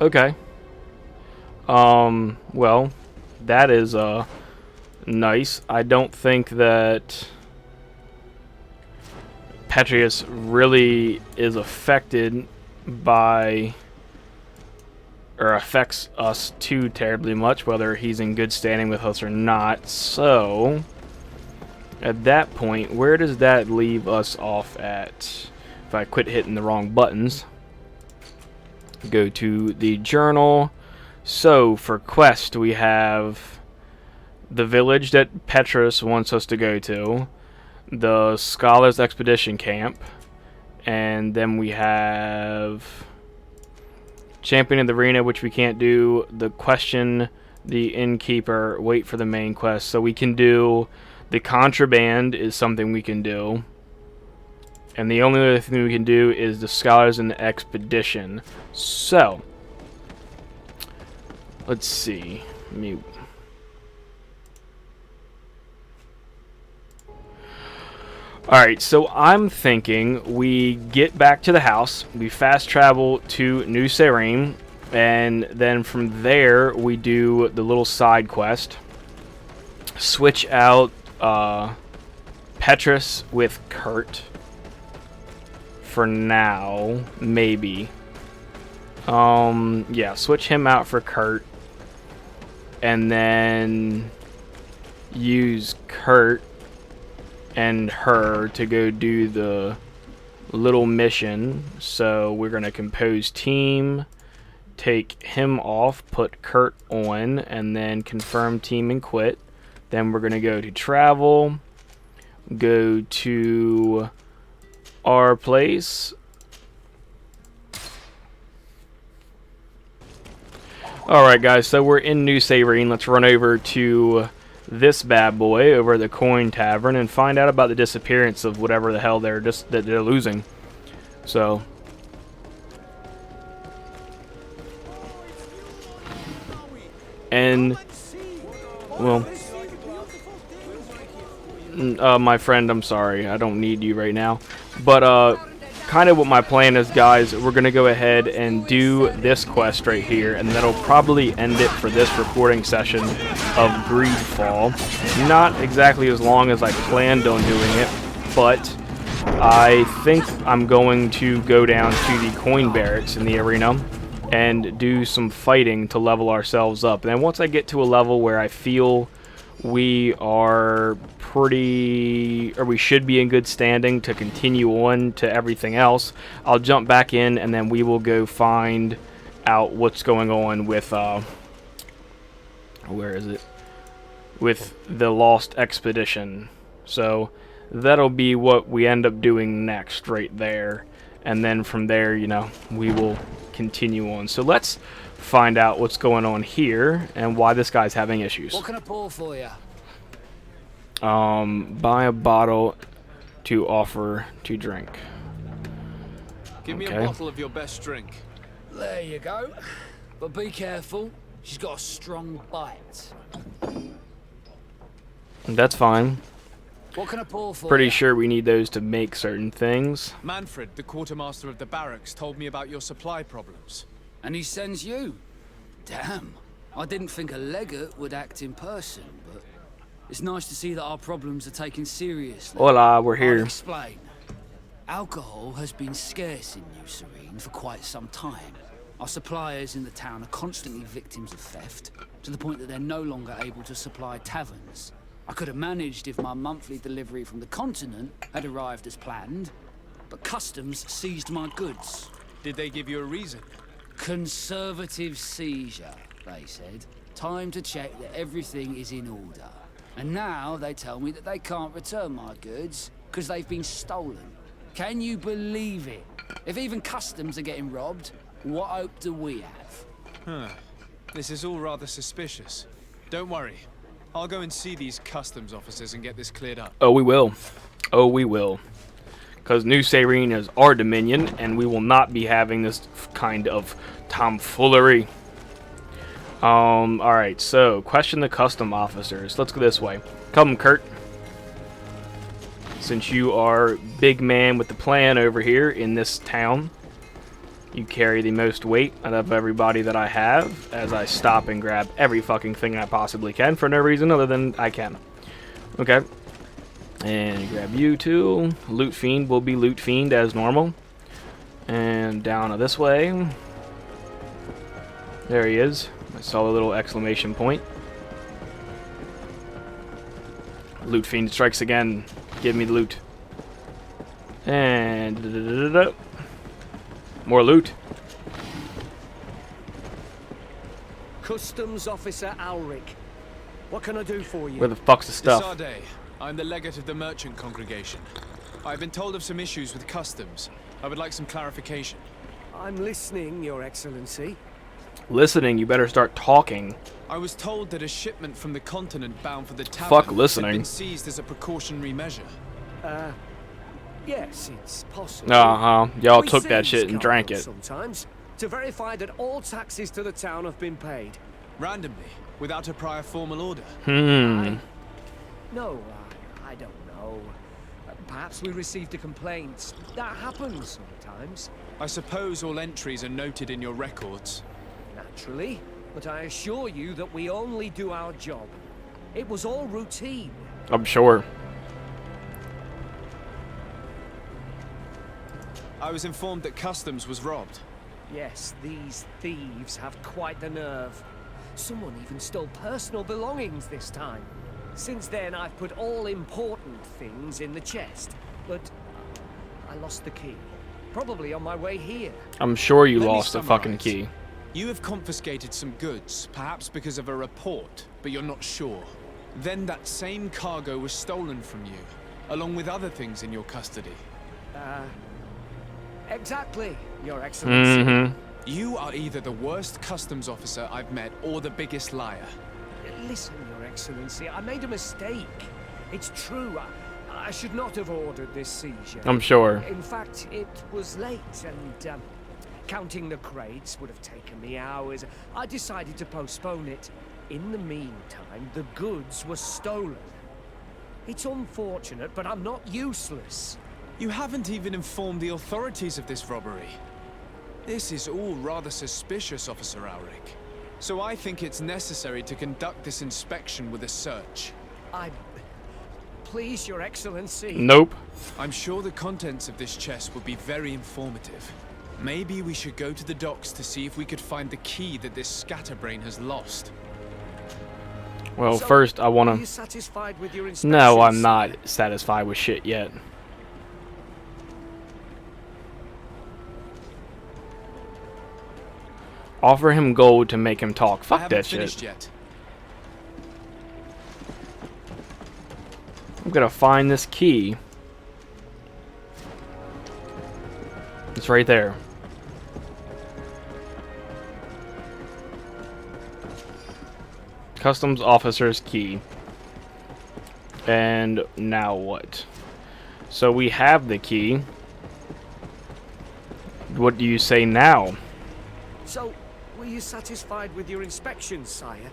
Okay. Well, that is nice. I don't think that Petrius really is affected by or affects us too terribly much, whether he's in good standing with us or not. So, at that point, where does that leave us off at? If I quit hitting the wrong buttons, go to the journal. So, for quest, we have the village that Petrus wants us to go to, the Scholars Expedition Camp, and then we have Champion of the Arena, which we can't do, the Question, the Innkeeper, wait for the main quest. So we can do the Contraband is something we can do. And the only other thing we can do is the Scholars and the Expedition. So, let's see. Mute. Alright, so I'm thinking we get back to the house, we fast travel to New Serene, and then from there we do the little side quest. Switch out Petrus with Kurt for now, maybe. Yeah, switch him out for Kurt, and then use Kurt and her to go do the little mission. So we're going to compose team, take him off, put Kurt on, and then confirm team and quit. Then we're going to go to travel, go to our place. Alright guys, so we're in New Serene. Let's run over to this bad boy over at the Coin Tavern and find out about the disappearance of whatever the hell that they're losing. So, and well, my friend, I'm sorry, I don't need you right now, but kind of what my plan is, guys, we're gonna go ahead and do this quest right here, and that'll probably end it for this recording session of Greedfall. Not exactly as long as I planned on doing it, but I think I'm going to go down to the coin barracks in the arena and do some fighting to level ourselves up. And then once I get to a level where I feel we are we should be in good standing to continue on to everything else, I'll jump back in, and then we will go find out what's going on with where is it, with the Lost Expedition. So that'll be what we end up doing next right there, and then from there, you know, we will continue on. So let's find out what's going on here and why this guy's having issues. What can I pour for you? Buy a bottle to offer to drink. Give me a bottle of your best drink. There you go. But be careful. She's got a strong bite. That's fine. What can I pour for Pretty you? sure we need those to make certain things. Manfred, the quartermaster of the barracks, told me about your supply problems. And he sends you? Damn. I didn't think a legate would act in person, but it's nice to see that our problems are taken seriously. Hola, we're I'll here. explain. Alcohol has been scarce in New Serene for quite some time. Our suppliers in the town are constantly victims of theft, to the point that they're no longer able to supply taverns. I could have managed if my monthly delivery from the continent had arrived as planned, but customs seized my goods. Did they give you a reason? Conservative seizure, they said. Time to check that everything is in order. And now they tell me that they can't return my goods because they've been stolen. Can you believe it? If even customs are getting robbed, what hope do we have? Huh. This is all rather suspicious. Don't worry. I'll go and see these customs officers and get this cleared up. Oh, we will. Oh, we will. Because New Serene is our dominion, and we will not be having this kind of tomfoolery. Alright, so, question the custom officers. Let's go this way. Come, Kurt. Since you are big man with the plan over here in this town. You carry the most weight out of everybody that I have, as I stop and grab every fucking thing I possibly can for no reason other than I can. Okay. And grab you too. Loot Fiend will be Loot Fiend as normal. And down this way. There he is. I saw a little exclamation point. Loot Fiend strikes again. Give me the loot. And more loot. Customs Officer Alric. What can I do for you? Where the fuck's the stuff? Sade, I'm the legate of the merchant congregation. I've been told of some issues with customs. I would like some clarification. I'm listening, Your Excellency. Listening, you better start talking. I was told that a shipment from the continent bound for the tavern Fuck had listening. been seized as a precautionary measure. Yes, it's possible. Uh-huh. Y'all We took that seize shit and drank cargo it. sometimes to verify that all taxes to the town have been paid. Randomly, without a prior formal order. No, I don't know. Perhaps we received a complaint. That happens sometimes. I suppose all entries are noted in your records. Naturally, but I assure you that we only do our job. It was all routine. I'm sure. I was informed that customs was robbed. Yes, these thieves have quite the nerve. Someone even stole personal belongings this time. Since then, I've put all important things in the chest. But I lost the key. Probably on my way here. I'm sure you Let me lost the fucking summarize. key. You have confiscated some goods, perhaps because of a report, but you're not sure. Then that same cargo was stolen from you, along with other things in your custody. Exactly, Your Excellency. Mm-hmm. You are either the worst customs officer I've met or the biggest liar. Listen, Your Excellency, I made a mistake. It's true. I should not have ordered this seizure. I'm sure. In fact, it was late, and counting the crates would have taken me hours. I decided to postpone it. In the meantime, the goods were stolen. It's unfortunate, but I'm not useless. You haven't even informed the authorities of this robbery. This is all rather suspicious, Officer Alric. So I think it's necessary to conduct this inspection with a search. Please, Your Excellency. Nope. I'm sure the contents of this chest would be very informative. Maybe we should go to the docks to see if we could find the key that this scatterbrain has lost. Well, So, first I Are wanna... you satisfied with your inspection? No, I'm not satisfied with shit yet. Offer him gold to make him talk. I Fuck haven't that finished shit. yet. I'm gonna find this key. It's right there. Customs officer's key. And now what? So we have the key. What do you say now? So, were you satisfied with your inspection, sire?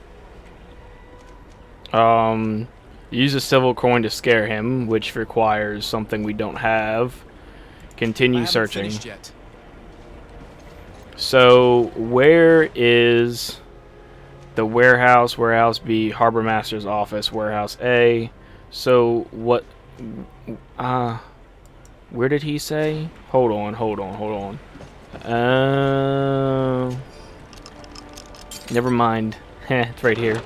Use a civil coin to scare him, which requires something we don't have. I Continue haven't searching. finished yet. So, where is the warehouse? Warehouse B, Harbor Master's office, warehouse A. So, what... where did he say? Hold on. Never mind. It's right here.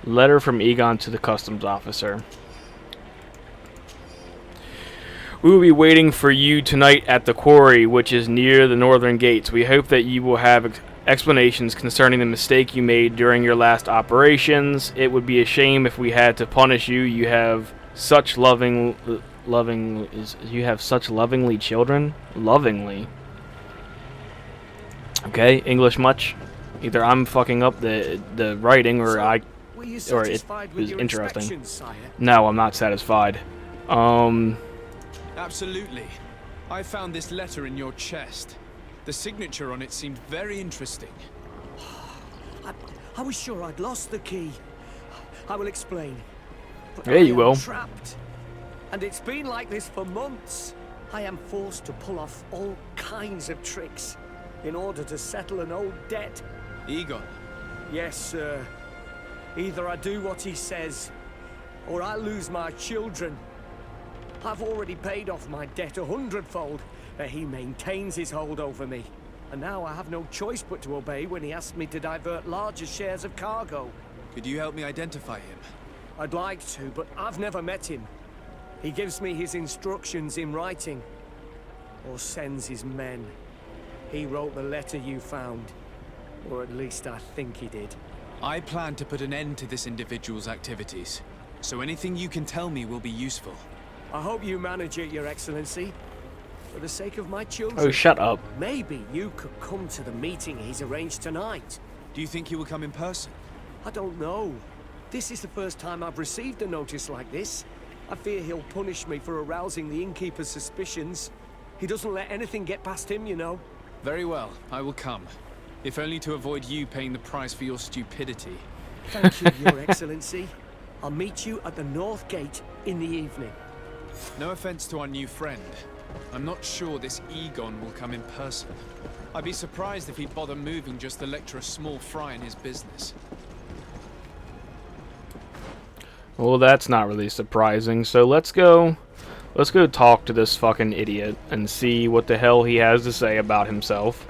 Letter from Egon to the customs officer. We will be waiting for you tonight at the quarry, which is near the northern gates. We hope that you will have explanations concerning the mistake you made during your last operations. It would be a shame if we had to punish you. You have such lovingly children. Lovingly. Okay, English much? Either I'm fucking up the writing, or So, were you it satisfied with was your interesting. inspection, sire? No, I'm not satisfied. Absolutely. I found this letter in your chest. The signature on it seemed very interesting. I was sure I'd lost the key. I will explain. But Yeah, I you am will. trapped. And it's been like this for months. I am forced to pull off all kinds of tricks. in order to settle an old debt. Egon. Yes, sir. Either I do what he says, or I lose my children. I've already paid off my debt 100-fold, but he maintains his hold over me. And now I have no choice but to obey when he asks me to divert larger shares of cargo. Could you help me identify him? I'd like to, but I've never met him. He gives me his instructions in writing, or sends his men. He wrote the letter you found, or at least I think he did. I plan to put an end to this individual's activities, so anything you can tell me will be useful. I hope you manage it, Your Excellency. For the sake of my children. Oh, shut up. Maybe you could come to the meeting he's arranged tonight. Do you think he will come in person? I don't know. This is the first time I've received a notice like this. I fear he'll punish me for arousing the innkeeper's suspicions. He doesn't let anything get past him, you know. Very well, I will come. If only to avoid you paying the price for your stupidity. Thank you, Your Excellency. I'll meet you at the North Gate in the evening. No offense to our new friend. I'm not sure this Egon will come in person. I'd be surprised if he'd bother moving just to lecture a small fry in his business. Well, that's not really surprising. So let's go talk to this fucking idiot and see what the hell he has to say about himself.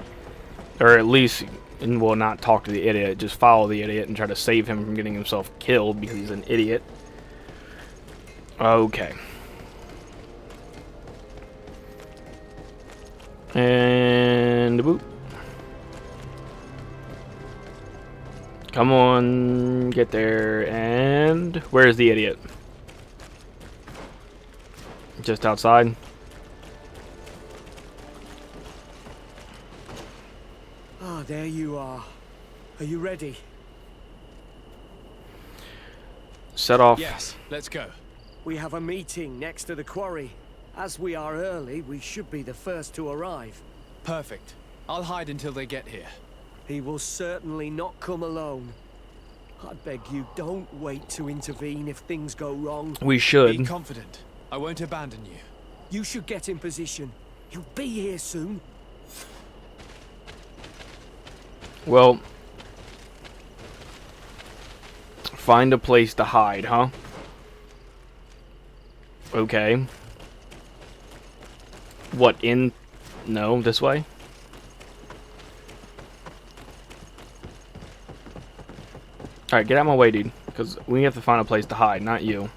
Or at least, and we'll not talk to the idiot, just follow the idiot and try to save him from getting himself killed because he's an idiot. Okay. And boop. Come on, get there. And where's the idiot? Just outside. Ah, there you are. Are you ready? Set off. Yes, let's go. We have a meeting next to the quarry. As we are early, we should be the first to arrive. Perfect. I'll hide until they get here. He will certainly not come alone. I beg you, don't wait to intervene if things go wrong. We Be should. confident. I won't abandon you. You should get in position. He'll be here soon. Well, find a place to hide, huh? Okay. What, in... No, this way? Alright, get out of my way, dude. Because we have to find a place to hide, not you.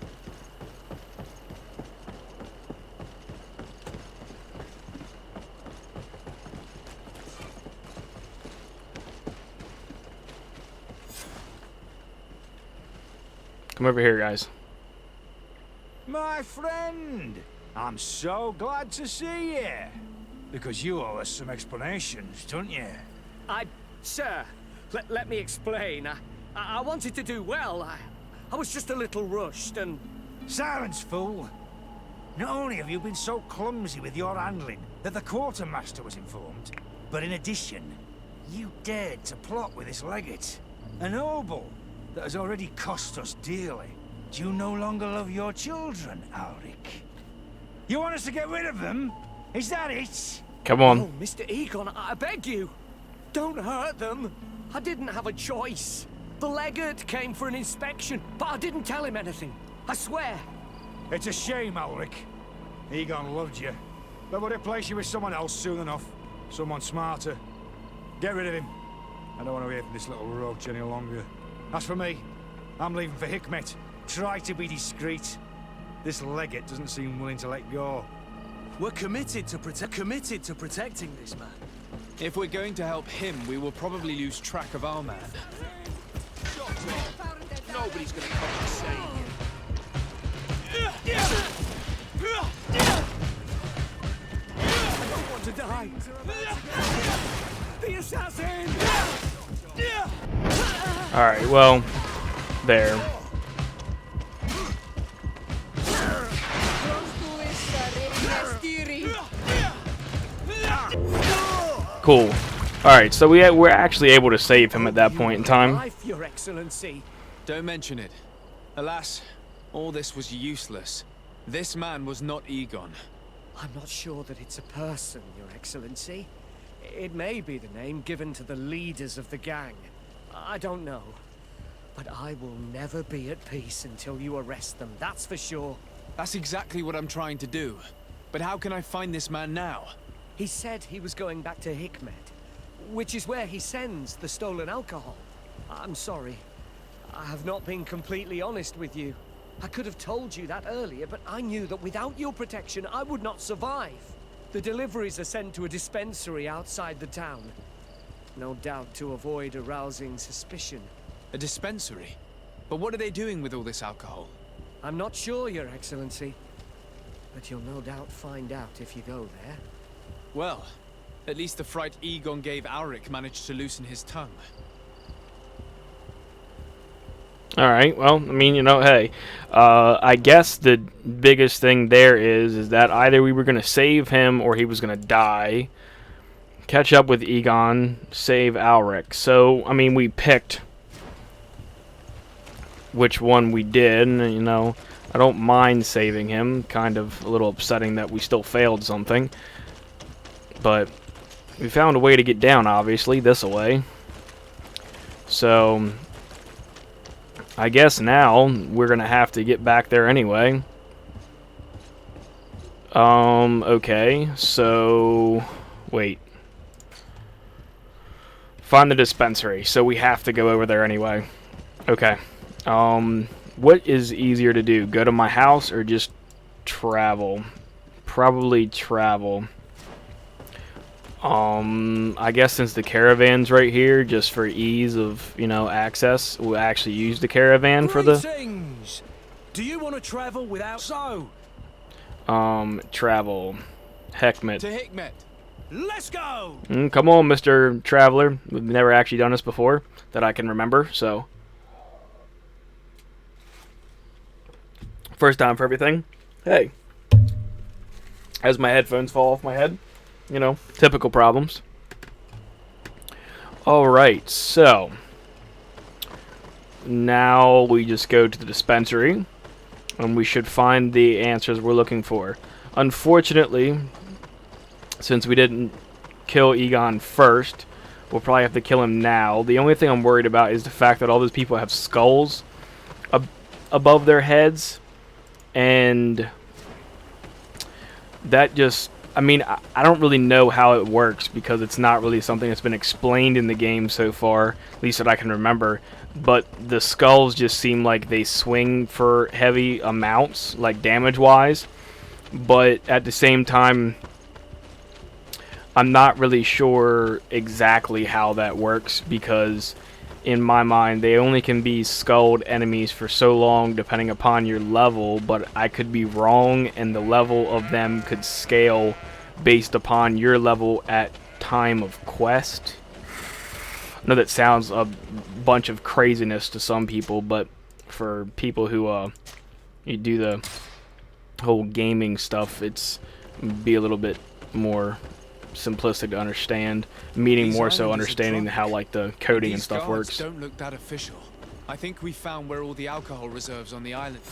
Come over here, guys. My friend, I'm so glad to see you. Because you owe us some explanations, don't you? Sir, let me explain. I wanted to do well. I was just a little rushed and... Silence, fool. Not only have you been so clumsy with your handling that the quartermaster was informed, but in addition, you dared to plot with this legate. A noble that has already cost us dearly. Do you no longer love your children, Ulrich? You want us to get rid of them? Is that it? Come on. Oh, Mr. Egon, I beg you. Don't hurt them. I didn't have a choice. The legate came for an inspection, but I didn't tell him anything. I swear. It's a shame, Ulrich. Egon loved you, but would replace you with someone else soon enough. Someone smarter. Get rid of him. I don't want to hear from this little roach any longer. As for me, I'm leaving for Hikmet. Try to be discreet. This legate doesn't seem willing to let go. We're committed to protecting this man. If we're going to help him, we will probably lose track of our man. Nobody's gonna come and save you. I don't want to die. The assassin! Alright, well, there. Cool. Alright, so we're actually able to save him at that point in time. Life, Your Excellency. Don't mention it. Alas, all this was useless. This man was not Egon. I'm not sure that it's a person, Your Excellency. It may be the name given to the leaders of the gang. I don't know. But I will never be at peace until you arrest them, that's for sure. That's exactly what I'm trying to do. But how can I find this man now? He said he was going back to Hikmet, which is where he sends the stolen alcohol. I'm sorry. I have not been completely honest with you. I could have told you that earlier, but I knew that without your protection, I would not survive. The deliveries are sent to a dispensary outside the town. No doubt to avoid arousing suspicion. A dispensary? But what are they doing with all this alcohol? I'm not sure, Your Excellency. But you'll no doubt find out if you go there. Well, at least the fright Egon gave Auric managed to loosen his tongue. Alright, well, I mean, you know, hey, I guess the biggest thing there is that either we were going to save him or he was going to die. Catch up with Egon, save Auric. So, I mean, we picked which one we did, and, you know, I don't mind saving him. Kind of a little upsetting that we still failed something. But we found a way to get down, obviously, this way. So I guess now we're gonna have to get back there anyway. Okay, so wait. Find the dispensary, so we have to go over there anyway. Okay. What is easier to do? Go to my house or just travel? Probably travel. I guess since the caravan's right here, just for ease of, you know, access, we'll actually use the caravan for the... Greetings! Do you want to travel without... So, travel. Hekmet. To Hikmet! let's go! Come on, Mr. Traveler. We've never actually done this before, that I can remember, so... First time for everything. Hey. As my headphones fall off my head. You know, typical problems. Alright, so now we just go to the dispensary and we should find the answers we're looking for. Unfortunately, since we didn't kill Egon first, we'll probably have to kill him now. The only thing I'm worried about is the fact that all those people have skulls above their heads, and that just... I mean, I don't really know how it works because it's not really something that's been explained in the game so far, at least that I can remember. But the skulls just seem like they swing for heavy amounts, like damage-wise. But at the same time, I'm not really sure exactly how that works because, in my mind, they only can be skulled enemies for so long depending upon your level, but I could be wrong and the level of them could scale based upon your level at time of quest. I know that sounds a bunch of craziness to some people, but for people who you do the whole gaming stuff, it's be a little bit more simplistic to understand, meaning more so understanding how like the coding and stuff works. Don't look that official. I think we found where all the alcohol reserves on the island.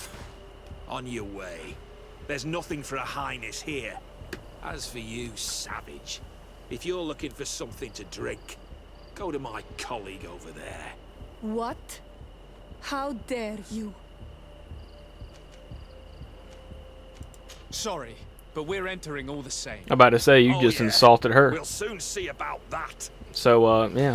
On your way. There's nothing for a highness here. As for you, savage, if you're looking for something to drink, go to my colleague over there. What? How dare you? Sorry, but we're entering all the same. I'm about to say, you just insulted her. We'll soon see about that. So, yeah.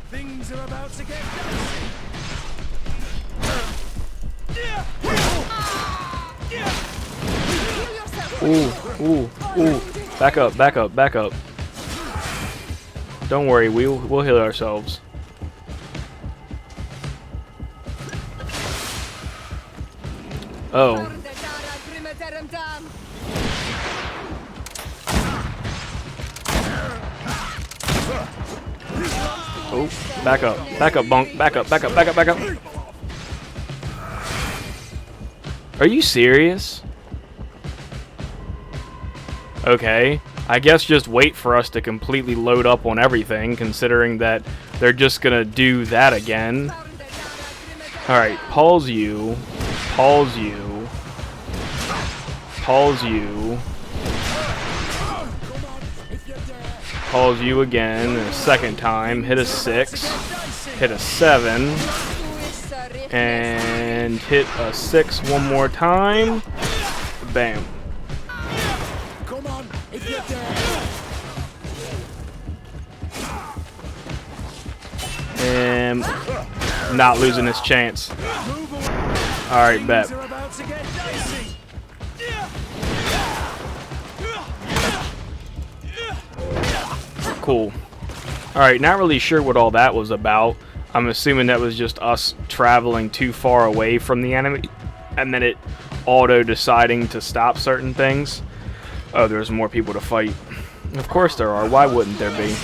Things are about to get Ooh. Back up, back up, back up. Don't worry, we'll heal ourselves. Oh. Oh, back up, bunk, back up. Are you serious? Okay, I guess just wait for us to completely load up on everything, considering that they're just gonna do that again. Alright, pause you. Pause you. Pause you. Pause you again a second time. Hit a 6. Hit a 7. And hit a 6 one more time. Bam. Come on, if you're there. And not losing his chance. Alright, bet. Things are about to get dicey. Cool. Alright, not really sure what all that was about. I'm assuming that was just us traveling too far away from the enemy, and then it auto-deciding to stop certain things. Oh, there's more people to fight. Of course there are. Why wouldn't there be?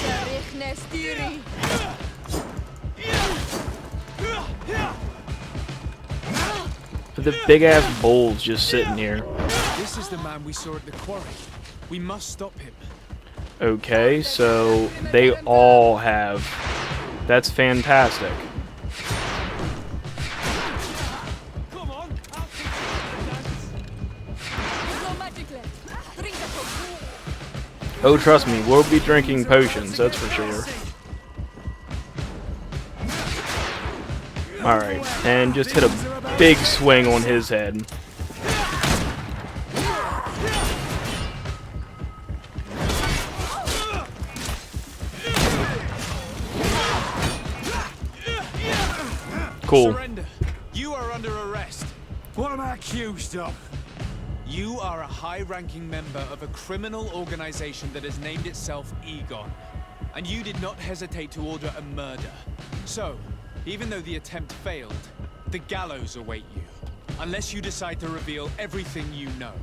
The big-ass bulls just sitting here. This is the man we saw at the quarry. We must stop him. Okay, so they all have. That's fantastic. Come on, I'll Oh, trust me, we'll be drinking potions, that's for sure. Alright, and just hit a big swing on his head. Cool. Surrender. You are under arrest. What am I accused of? You are a high-ranking member of a criminal organization that has named itself Egon. And you did not hesitate to order a murder. So, even though the attempt failed, the gallows await you. Unless you decide to reveal everything you know.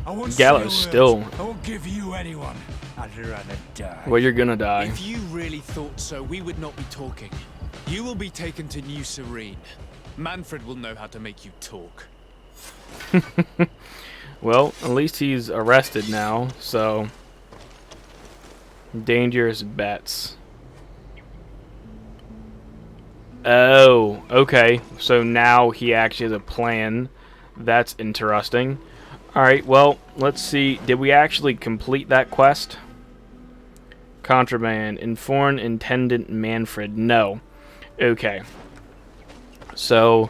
I won't Gallows say a still. word. I won't give you anyone. I'd rather die. Well, you're gonna die. If you really thought so, we would not be talking. You will be taken to New Serene. Manfred will know how to make you talk. Well, at least he's arrested now, so... Dangerous bets. Oh, okay. So now he actually has a plan. That's interesting. Alright, well, let's see. Did we actually complete that quest? Contraband. Inform Intendant Manfred. No. Okay. So,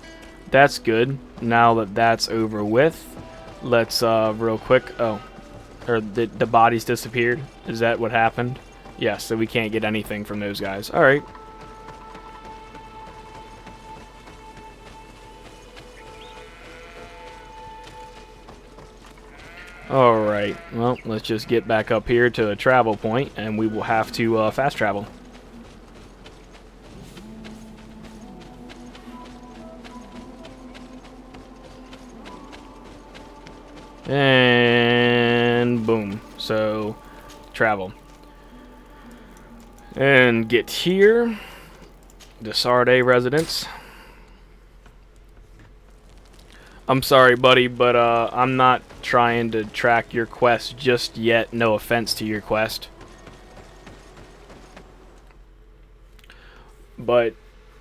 that's good. Now that that's over with, let's, real quick. Oh. Or the bodies disappeared? Is that what happened? Yes, so we can't get anything from those guys. Alright. Alright, well, let's just get back up here to a travel point, and we will have to fast travel. And boom. So, travel. And get here. The Sarde residence. I'm sorry, buddy, but I'm not trying to track your quest just yet. No offense to your quest. But,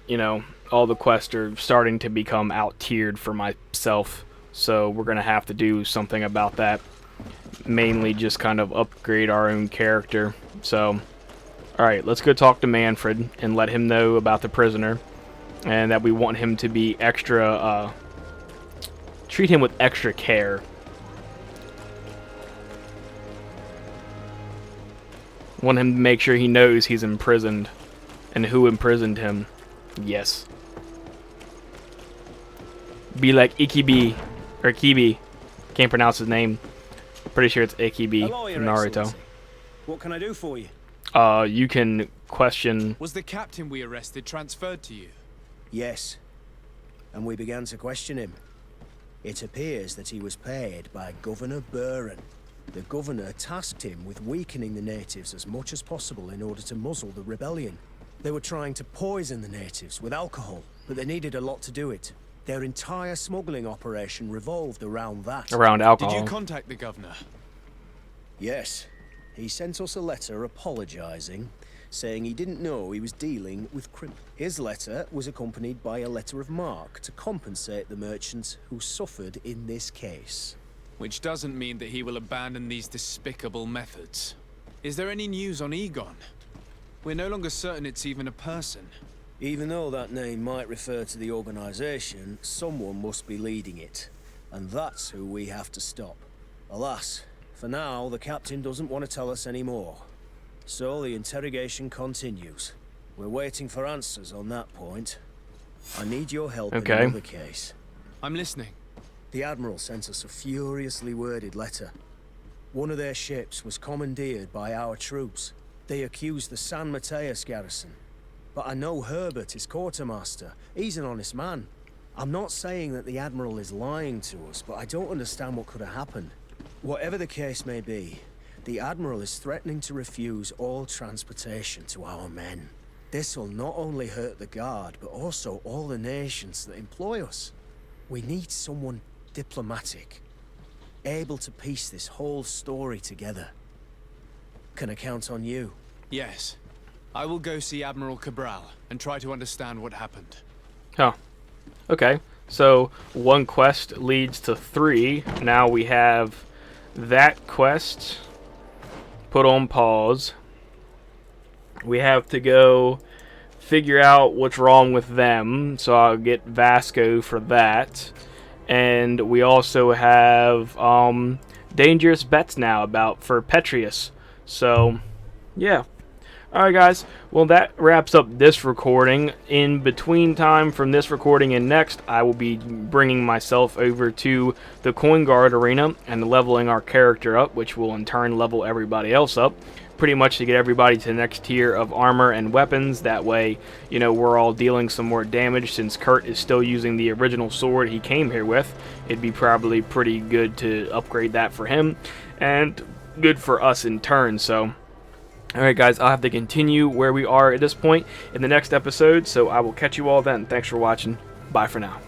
you know, all the quests are starting to become out-tiered for myself. So we're going to have to do something about that. Mainly just kind of upgrade our own character. So, alright, let's go talk to Manfred and let him know about the prisoner. And that we want him to be extra, treat him with extra care. Want him to make sure he knows he's imprisoned. And who imprisoned him. Yes. Be like Ikibi. Or Kibi. Can't pronounce his name. Pretty sure it's Ikibi from Naruto. What can I do for you? You can question... Was the captain we arrested transferred to you? Yes. And we began to question him. It appears that he was paid by Governor Buren. The governor tasked him with weakening the natives as much as possible in order to muzzle the rebellion. They were trying to poison the natives with alcohol, but they needed a lot to do it. Their entire smuggling operation revolved around that. Around alcohol. Did you contact the governor? Yes. He sent us a letter apologizing saying he didn't know he was dealing with His letter was accompanied by a letter of marque to compensate the merchants who suffered in this case. Which doesn't mean that he will abandon these despicable methods. Is there any news on Egon? We're no longer certain it's even a person. Even though that name might refer to the organization, someone must be leading it. And that's who we have to stop. Alas, for now, the captain doesn't want to tell us any more. So the interrogation continues. We're waiting for answers on that point. I need your help in another case. I'm listening. The Admiral sent us a furiously worded letter. One of their ships was commandeered by our troops. They accused the San Mateus garrison. But I know Herbert is quartermaster. He's an honest man. I'm not saying that the Admiral is lying to us, but I don't understand what could have happened. Whatever the case may be, the Admiral is threatening to refuse all transportation to our men. This will not only hurt the Guard, but also all the nations that employ us. We need someone diplomatic, able to piece this whole story together. Can I count on you? Yes. I will go see Admiral Cabral and try to understand what happened. Huh. Okay. So, one quest leads to 3. Now we have that quest put on pause. We have to go figure out what's wrong with them, so I'll get Vasco for that. And we also have dangerous bets now for Petrius. So, yeah. Alright guys, well that wraps up this recording. In between time from this recording and next, I will be bringing myself over to the Coin Guard arena and leveling our character up, which will in turn level everybody else up. Pretty much to get everybody to the next tier of armor and weapons. That way, you know, we're all dealing some more damage. Since Kurt is still using the original sword he came here with, it'd be probably pretty good to upgrade that for him. And good for us in turn, so... Alright guys, I'll have to continue where we are at this point in the next episode, so I will catch you all then. Thanks for watching. Bye for now.